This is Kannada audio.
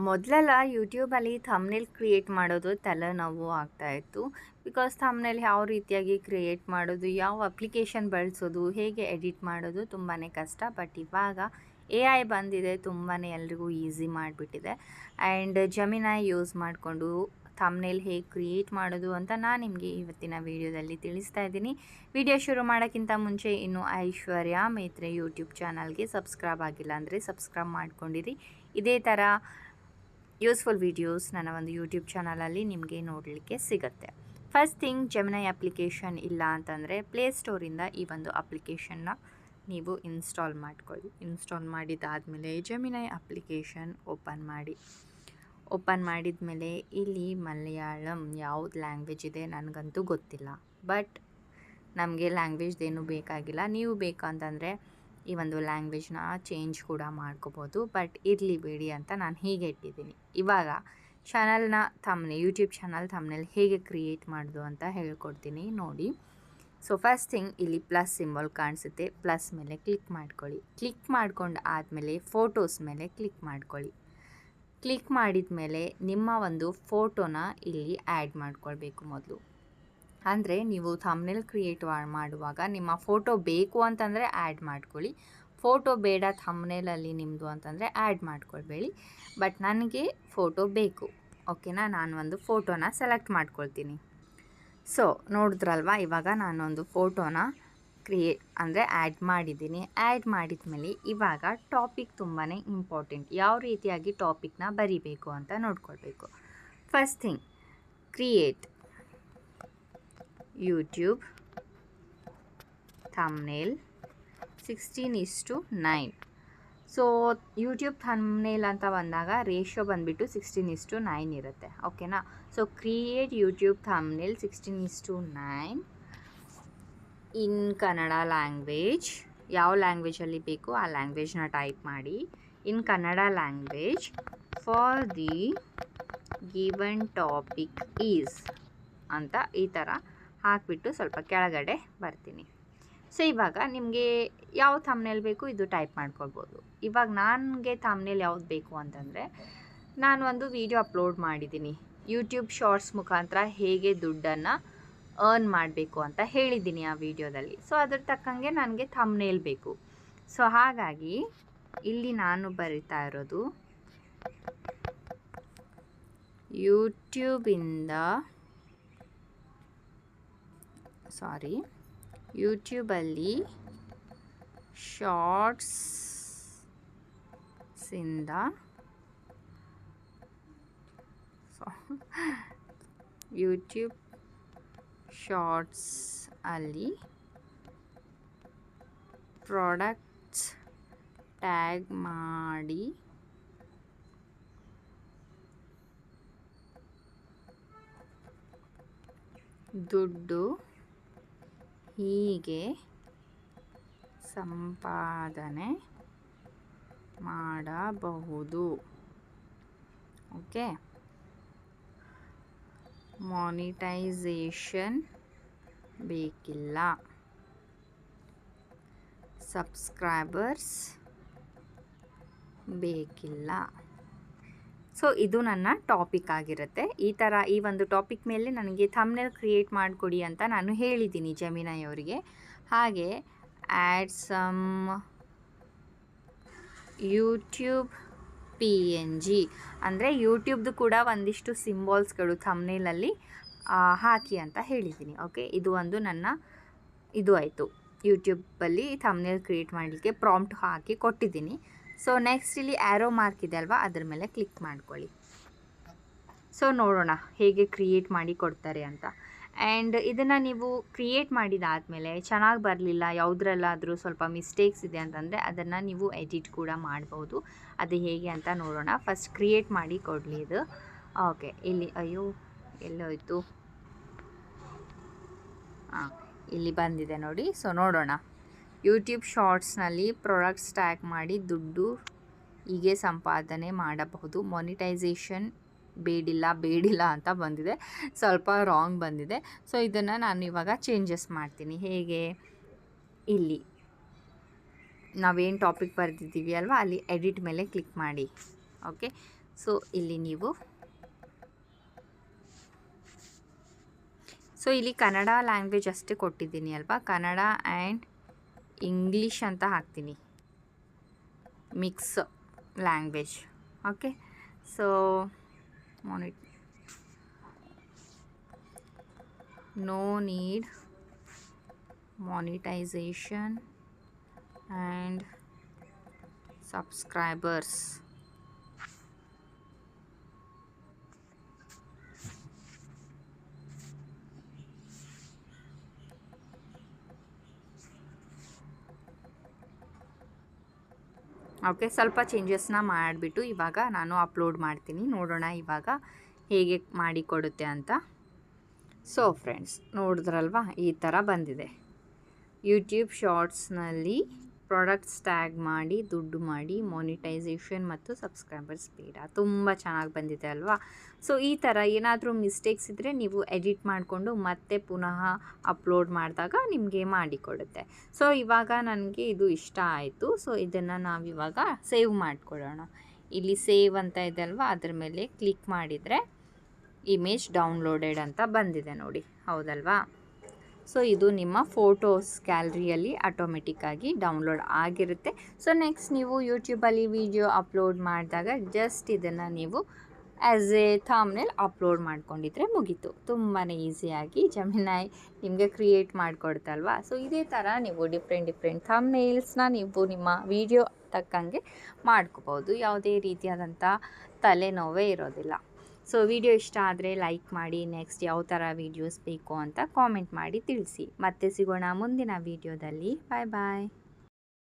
ಮೊದಲೆಲ್ಲ ಯೂಟ್ಯೂಬಲ್ಲಿ ಥಂಬ್ನೇಲ್ ಕ್ರಿಯೇಟ್ ಮಾಡೋದು ತಲೆನೋವು ಆಗ್ತಾಯಿತ್ತು. ಬಿಕಾಸ್ ಥಂಬ್ನೇಲ್ ಯಾವ ರೀತಿಯಾಗಿ ಕ್ರಿಯೇಟ್ ಮಾಡೋದು, ಯಾವ ಅಪ್ಲಿಕೇಶನ್ ಬಳಸೋದು, ಹೇಗೆ ಎಡಿಟ್ ಮಾಡೋದು ತುಂಬಾ ಕಷ್ಟ. ಬಟ್ ಇವಾಗ AI ಬಂದಿದೆ, ತುಂಬಾ ಎಲ್ರಿಗೂ ಈಸಿ ಮಾಡಿಬಿಟ್ಟಿದೆ. ಆ್ಯಂಡ್ ಜೆಮಿನೈ ಯೂಸ್ ಮಾಡಿಕೊಂಡು ಥಂಬ್ನೇಲ್ ಹೇಗೆ ಕ್ರಿಯೇಟ್ ಮಾಡೋದು ಅಂತ ನಾನು ನಿಮಗೆ ಇವತ್ತಿನ ವೀಡಿಯೋದಲ್ಲಿ ತಿಳಿಸ್ತಾ ಇದ್ದೀನಿ. ವಿಡಿಯೋ ಶುರು ಮಾಡೋಕ್ಕಿಂತ ಮುಂಚೆ ಇನ್ನೂ ಐಶ್ವರ್ಯ ಮೇತ್ರೆ ಯೂಟ್ಯೂಬ್ ಚಾನಲ್ಗೆ ಸಬ್ಸ್ಕ್ರೈಬ್ ಆಗಿಲ್ಲ ಅಂದರೆ ಸಬ್ಸ್ಕ್ರೈಬ್ ಮಾಡ್ಕೊಂಡಿರಿ. ಇದೇ ಥರ ಯೂಸ್ಫುಲ್ ವೀಡಿಯೋಸ್ ನನ್ನ ಒಂದು ಯೂಟ್ಯೂಬ್ ಚಾನಲಲ್ಲಿ ನಿಮಗೆ ನೋಡಲಿಕ್ಕೆ ಸಿಗುತ್ತೆ. ಫಸ್ಟ್ ಥಿಂಗ್, ಜೆಮಿನೈ ಅಪ್ಲಿಕೇಶನ್ ಇಲ್ಲ ಅಂತಂದರೆ ಪ್ಲೇಸ್ಟೋರಿಂದ ಈ ಒಂದು ಅಪ್ಲಿಕೇಶನ್ನ ನೀವು ಇನ್ಸ್ಟಾಲ್ ಮಾಡ್ಕೊಳ್ಳಿ. ಇನ್ಸ್ಟಾಲ್ ಮಾಡಿದ್ದಾದಮೇಲೆ ಜೆಮಿನೈ ಅಪ್ಲಿಕೇಶನ್ ಓಪನ್ ಮಾಡಿದ ಮೇಲೆ ಇಲ್ಲಿ ಮಲಯಾಳಂ ಯಾವ್ದು ಲ್ಯಾಂಗ್ವೇಜ್ ಇದೆ ನನಗಂತೂ ಗೊತ್ತಿಲ್ಲ. ಬಟ್ ನಮಗೆ ಲ್ಯಾಂಗ್ವೇಜ್ದೇನು ಬೇಕಾಗಿಲ್ಲ. ನೀವು ಬೇಕಂತಂದರೆ ಈ ಒಂದು ಲ್ಯಾಂಗ್ವೇಜ್ನ ಚೇಂಜ್ ಕೂಡ ಮಾಡ್ಕೋಬೋದು. ಬಟ್ ಇರಲಿ ಬೇಡಿ ಅಂತ ನಾನು ಹೀಗೆ ಇಟ್ಟಿದ್ದೀನಿ. ಇವಾಗ ಚಾನಲ್ನ ಯೂಟ್ಯೂಬ್ ಚಾನಲ್ ಥಂಬ್ನೇಲ್ ಹೇಗೆ ಕ್ರಿಯೇಟ್ ಮಾಡೋದು ಅಂತ ಹೇಳ್ಕೊಡ್ತೀನಿ ನೋಡಿ. ಸೊ ಫಸ್ಟ್ ಥಿಂಗ್, ಇಲ್ಲಿ ಪ್ಲಸ್ ಸಿಂಬಲ್ ಕಾಣಿಸುತ್ತೆ, ಪ್ಲಸ್ ಮೇಲೆ ಕ್ಲಿಕ್ ಮಾಡ್ಕೊಳ್ಳಿ. ಕ್ಲಿಕ್ ಮಾಡ್ಕೊಂಡು ಆದಮೇಲೆ ಫೋಟೋಸ್ ಮೇಲೆ ಕ್ಲಿಕ್ ಮಾಡ್ಕೊಳ್ಳಿ. ಕ್ಲಿಕ್ ಮಾಡಿದ ಮೇಲೆ ನಿಮ್ಮ ಒಂದು ಫೋಟೋನ ಇಲ್ಲಿ ಆ್ಯಡ್ ಮಾಡ್ಕೊಳ್ಬೇಕು ಮೊದಲು. ಅಂದರೆ ನೀವು ಥಂಬ್ನೇಲ್ ಕ್ರಿಯೇಟ್ ಮಾಡುವಾಗ ನಿಮ್ಮ ಫೋಟೋ ಬೇಕು ಅಂತಂದರೆ ಆ್ಯಡ್ ಮಾಡ್ಕೊಳ್ಳಿ. ಫೋಟೋ ಬೇಡ ಥಂಬ್ನೇಲಲ್ಲಿ ನಿಮ್ಮದು ಅಂತಂದರೆ ಆ್ಯಡ್ ಮಾಡ್ಕೊಳ್ಬೇಡಿ. ಬಟ್ ನನಗೆ ಫೋಟೋ ಬೇಕು, ಓಕೆನಾ. ನಾನು ಒಂದು ಫೋಟೋನ ಸೆಲೆಕ್ಟ್ ಮಾಡ್ಕೊಳ್ತೀನಿ. ಸೊ ನೋಡಿದ್ರಲ್ವ, ಇವಾಗ ನಾನೊಂದು ಫೋಟೋನ ಆ್ಯಡ್ ಮಾಡಿದ್ದೀನಿ. ಆ್ಯಡ್ ಮಾಡಿದ ಮೇಲೆ ಇವಾಗ ಟಾಪಿಕ್ ತುಂಬಾ ಇಂಪಾರ್ಟೆಂಟ್. ಯಾವ ರೀತಿಯಾಗಿ ಟಾಪಿಕ್ನ ಬರಿಬೇಕು ಅಂತ ನೋಡ್ಕೊಳ್ಬೇಕು. First thing, create YouTube thumbnail 16:9. So YouTube thumbnail ಅಂತ ಬಂದಾಗ ರೇಷಿಯೋ ಬಂದುಬಿಟ್ಟು 16:9 ಇರುತ್ತೆ, ಓಕೆನಾ. So create YouTube thumbnail 16:9 in Kannada language. ಯಾವ ಲ್ಯಾಂಗ್ವೇಜಲ್ಲಿ ಬೇಕು ಆ ಲ್ಯಾಂಗ್ವೇಜ್ನ ಟೈಪ್ ಮಾಡಿ. In Kannada language for the given topic is ಅಂತ ಈ ಥರ ಹಾಕಿಬಿಟ್ಟು ಸ್ವಲ್ಪ ಕೆಳಗಡೆ ಬರ್ತೀನಿ. ಸೊ ಇವಾಗ ನಿಮಗೆ ಯಾವ ಥಂಬ್ನೇಲ್ ಬೇಕು ಇದು ಟೈಪ್ ಮಾಡ್ಕೊಳ್ಬೋದು. ಇವಾಗ ನನಗೆ ಥಂಬ್ನೇಲ್ ಯಾವ್ದು ಬೇಕು ಅಂತಂದರೆ, ನಾನು ಒಂದು ವಿಡಿಯೋ ಅಪ್ಲೋಡ್ ಮಾಡಿದ್ದೀನಿ. ಯೂಟ್ಯೂಬ್ ಶಾರ್ಟ್ಸ್ ಮುಖಾಂತರ ಹೇಗೆ ದುಡ್ಡನ್ನು ಅರ್ನ್ ಮಾಡಬೇಕು ಅಂತ ಹೇಳಿದ್ದೀನಿ ಆ ವಿಡಿಯೋದಲ್ಲಿ. ಸೊ ಅದ್ರ ತಕ್ಕಂಗೆ ನನಗೆ ಥಂಬ್ನೇಲ್ ಬೇಕು. ಸೊ ಹಾಗಾಗಿ ಇಲ್ಲಿ ನಾನು ಬರಿತಾ ಇರೋದು ಯೂಟ್ಯೂಬಲ್ಲಿ ಯೂಟ್ಯೂಬ್ ಶಾರ್ಟ್ಸ್ ಅಲ್ಲಿ ಪ್ರಾಡಕ್ಟ್ಸ್ ಟ್ಯಾಗ್ ಮಾಡಿ ದುಡ್ಡು ಹೀಗೆ ಸಂಪಾದನೆ ಮಾಡಬಹುದು, ಓಕೆ. ಮಾನಿಟೈಸೇಷನ್ ಬೇಕಿಲ್ಲ, ಸಬ್ಸ್ಕ್ರೈಬರ್ಸ್ ಬೇಕಿಲ್ಲ. ಸೊ ಇದು ನನ್ನ ಟಾಪಿಕ್ ಆಗಿರುತ್ತೆ. ಈ ಒಂದು ಟಾಪಿಕ್ ಮೇಲೆ ನನಗೆ ಥಂಬ್ನೇಲ್ ಕ್ರಿಯೇಟ್ ಮಾಡಿಕೊಡಿ ಅಂತ ನಾನು ಹೇಳಿದ್ದೀನಿ ಜೆಮಿನೈ ಅವರಿಗೆ. ಹಾಗೆ ಆ್ಯಡ್ ಸಮ್ ಯೂಟ್ಯೂಬ್ PNG ಅಂದರೆ ಯೂಟ್ಯೂಬ್ದು ಕೂಡ ಒಂದಿಷ್ಟು ಸಿಂಬಾಲ್ಸ್ಗಳು ಥಂಬ್ನೇಲಲ್ಲಿ ಹಾಕಿ ಅಂತ ಹೇಳಿದ್ದೀನಿ, ಓಕೆ. ಇದು ಒಂದು ಇದು ಆಯಿತು. ಯೂಟ್ಯೂಬಲ್ಲಿ ಥಂಬ್ನೇಲ್ ಕ್ರಿಯೇಟ್ ಮಾಡಲಿಕ್ಕೆ ಪ್ರಾಂಪ್ಟ್ ಹಾಕಿ ಕೊಟ್ಟಿದ್ದೀನಿ. ಸೊ ನೆಕ್ಸ್ಟ್ ಇಲ್ಲಿ ಆ್ಯರೋ ಮಾರ್ಕ್ ಇದೆ ಅಲ್ವಾ, ಅದ್ರ ಮೇಲೆ ಕ್ಲಿಕ್ ಮಾಡ್ಕೊಳ್ಳಿ. ಸೊ ನೋಡೋಣ ಹೇಗೆ ಕ್ರಿಯೇಟ್ ಮಾಡಿ ಕೊಡ್ತಾರೆ ಅಂತ. ಆ್ಯಂಡ್ ಇದನ್ನು ನೀವು ಕ್ರಿಯೇಟ್ ಮಾಡಿದಾದಮೇಲೆ ಚೆನ್ನಾಗಿ ಬರಲಿಲ್ಲ, ಯಾವುದ್ರಲ್ಲಾದರೂ ಸ್ವಲ್ಪ ಮಿಸ್ಟೇಕ್ಸ್ ಇದೆ ಅಂತಂದರೆ ಅದನ್ನು ನೀವು ಎಡಿಟ್ ಕೂಡ ಮಾಡ್ಬೋದು. ಅದು ಹೇಗೆ ಅಂತ ನೋಡೋಣ. ಫಸ್ಟ್ ಕ್ರಿಯೇಟ್ ಮಾಡಿ ಕೊಡಲಿ ಇದು, ಓಕೆ. ಇಲ್ಲಿ ಎಲ್ಲೋಯ್ತು, ಇಲ್ಲಿ ಬಂದಿದೆ ನೋಡಿ. ಸೊ ನೋಡೋಣ. ಯೂಟ್ಯೂಬ್ ಶಾರ್ಟ್ಸ್ನಲ್ಲಿ ಪ್ರಾಡಕ್ಟ್ಸ್ ಟ್ಯಾಗ್ ಮಾಡಿ ದುಡ್ಡು ಹೀಗೆ ಸಂಪಾದನೆ ಮಾಡಬಹುದು. ಮಾನಿಟೈಸೇಷನ್ ಬೇಡಿಲ್ಲ ಅಂತ ಬಂದಿದೆ, ಸ್ವಲ್ಪ ರಾಂಗ್ ಬಂದಿದೆ. ಸೊ ಇದನ್ನು ನಾನು ಇವಾಗ ಚೇಂಜಸ್ ಮಾಡ್ತೀನಿ. ಹೇಗೆ, ಇಲ್ಲಿ ನಾವೇನು ಟಾಪಿಕ್ ಬರೆದಿದ್ದೀವಿ ಅಲ್ವಾ, ಅಲ್ಲಿ ಎಡಿಟ್ ಮೇಲೆ ಕ್ಲಿಕ್ ಮಾಡಿ, ಓಕೆ. ಸೊ ಇಲ್ಲಿ ನೀವು ಇಲ್ಲಿ ಕನ್ನಡ ಲ್ಯಾಂಗ್ವೇಜ್ ಅಷ್ಟೇ ಕೊಟ್ಟಿದ್ದೀನಿ ಅಲ್ವಾ, ಕನ್ನಡ ಆ್ಯಂಡ್ ಇಂಗ್ಲೀಷ್ ಅಂತ ಹಾಕ್ತೀನಿ, mix language. Okay, so no need monetization and subscribers. Okay, ಸ್ವಲ್ಪ ಚೇಂಜಸ್ನ ಮಾಡಿಬಿಟ್ಟು ಇವಾಗ ನಾನು ಅಪ್ಲೋಡ್ ಮಾಡ್ತೀನಿ, ನೋಡೋಣ ಇವಾಗ ಹೇಗೆ ಮಾಡಿಕೊಡುತ್ತೆ ಅಂತ. ಸೊ ಫ್ರೆಂಡ್ಸ್, ನೋಡಿದ್ರಲ್ವಾ, ಈ ಥರ ಬಂದಿದೆ. ಯೂಟ್ಯೂಬ್ ಶಾರ್ಟ್ಸ್ನಲ್ಲಿ ಪ್ರಾಡಕ್ಟ್ಸ್ ಟ್ಯಾಗ್ ಮಾಡಿ ದುಡ್ಡು ಮಾಡಿ ಮಾನಿಟೈಸೇಷನ್ ಮತ್ತು ಸಬ್ಸ್ಕ್ರೈಬರ್ಸ್ ಬೇಡ. ತುಂಬ ಚೆನ್ನಾಗಿ ಬಂದಿದೆ ಅಲ್ವಾ. ಸೊ ಈ ಥರ ಏನಾದರೂ ಮಿಸ್ಟೇಕ್ಸ್ ಇದ್ದರೆ ನೀವು ಎಡಿಟ್ ಮಾಡಿಕೊಂಡು ಮತ್ತೆ ಪುನಃ ಅಪ್ಲೋಡ್ ಮಾಡಿದಾಗ ನಿಮಗೆ ಮಾಡಿಕೊಡುತ್ತೆ. ಸೊ ಇವಾಗ ನನಗೆ ಇದು ಇಷ್ಟ ಆಯಿತು. ಸೊ ಇದನ್ನು ನಾವಿವಾಗ ಸೇವ್ ಮಾಡಿಕೊಡೋಣ. ಇಲ್ಲಿ ಸೇವ್ ಅಂತ ಇದೆ ಅಲ್ವಾ, ಅದ್ರ ಮೇಲೆ ಕ್ಲಿಕ್ ಮಾಡಿದರೆ ಇಮೇಜ್ ಡೌನ್ಲೋಡೆಡ್ ಅಂತ ಬಂದಿದೆ ನೋಡಿ, ಹೌದಲ್ವಾ. ಸೊ ಇದು ನಿಮ್ಮ ಫೋಟೋಸ್ ಗ್ಯಾಲರಿಯಲ್ಲಿ ಆಟೋಮೆಟಿಕ್ಕಾಗಿ ಡೌನ್ಲೋಡ್ ಆಗಿರುತ್ತೆ. ಸೊ ನೆಕ್ಸ್ಟ್ ನೀವು ಯೂಟ್ಯೂಬಲ್ಲಿ ವಿಡಿಯೋ ಅಪ್ಲೋಡ್ ಮಾಡಿದಾಗ ಜಸ್ಟ್ ಇದನ್ನು ನೀವು ಆ್ಯಸ್ ಎ ಥಂಬ್ನೇಲ್ ಅಪ್ಲೋಡ್ ಮಾಡ್ಕೊಂಡಿದ್ರೆ ಮುಗೀತು. ತುಂಬಾ ಈಸಿಯಾಗಿ ಜೆಮಿನೈ ನಿಮಗೆ ಕ್ರಿಯೇಟ್ ಮಾಡಿಕೊಡ್ತಲ್ವಾ. ಸೊ ಇದೇ ಥರ ನೀವು ಡಿಫ್ರೆಂಟ್ ಥಂಬ್ನೇಲ್ಸ್ನ ನೀವು ನಿಮ್ಮ ವಿಡಿಯೋ ತಕ್ಕಂಗೆ ಮಾಡ್ಕೋಬೋದು. ಯಾವುದೇ ರೀತಿಯಾದಂಥ ತಲೆನೋವೇ ಇರೋದಿಲ್ಲ. ಸೊ ವಿಡಿಯೋ ಇಷ್ಟ ಆದರೆ ಲೈಕ್ ಮಾಡಿ, ನೆಕ್ಸ್ಟ್ ಯಾವ ಥರ ವೀಡಿಯೋಸ್ ಬೇಕು ಅಂತ ಕಾಮೆಂಟ್ ಮಾಡಿ ತಿಳಿಸಿ. ಮತ್ತೆ ಸಿಗೋಣ ಮುಂದಿನ ವೀಡಿಯೋದಲ್ಲಿ. ಬಾಯ್ ಬಾಯ್.